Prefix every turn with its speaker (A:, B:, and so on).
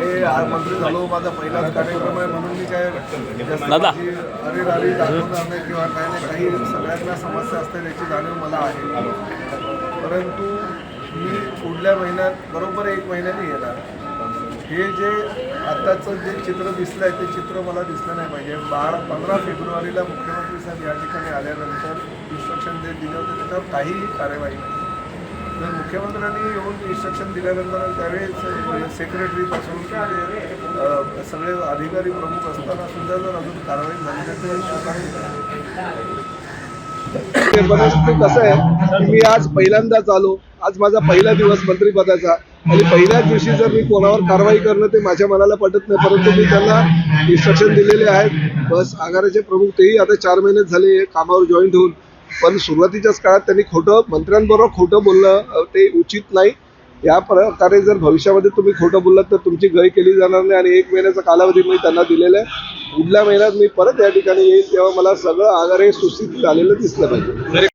A: मंत्री झालो, माझा पहिलाच कार्यक्रम आहे म्हणून मी काय जास्त अरेरारी दाखवणार नाही किंवा काही नाही. काही सगळ्यांना समस्या असतात याची जाणीव मला आहे, परंतु मी पुढल्या महिन्यात बरोबर 1 महिन्याने येणार. हे जे आत्ताचं जे चित्र दिसलं आहे ते चित्र मला दिसलं नाही पाहिजे. 15 फेब्रुवारीला मुख्यमंत्री साहेब या ठिकाणी आल्यानंतर इन्स्ट्रक्शन दिले होते, त्याच्यावर काहीही कार्यवाही नाही. तर मुख्यमंत्र्यांनी येऊन इन्स्ट्रक्शन दिल्यानंतर त्यावेळेस सेक्रेटरीपासून सगळे अधिकारी प्रमुख असताना सुद्धा जर अजून कारवाई झाली तर परिस्थिती कसं आहे की मी आज पहिल्यांदाच आलो. आज माझा पहिला दिवस मंत्रिपदाचा आणि पहिल्याच दिवशी जर मी कोणावर कारवाई करणं ते माझ्या मनाला पटत नाही. परंतु मी त्यांना इन्स्ट्रक्शन दिलेले आहेत. बस आघाडीचे प्रमुख तेही आता 4 महिने झाले कामावर जॉईंट होऊन, पण सुरुवातीच्याच काळात त्यांनी मंत्र्यांबरोबर खोटं बोलणं ते उचित नाही. या प्रकारे जर भविष्यामध्ये तुम्ही खोटं बोललात तर तुमची गय केली जाणार नाही. आणि 1 महिन्याचा कालावधी मी त्यांना दिलेला आहे. पुढल्या महिन्यात मी परत या ठिकाणी येईल तेव्हा मला सगळं आगारे सुस्थितीत आलेलं दिसलं पाहिजे.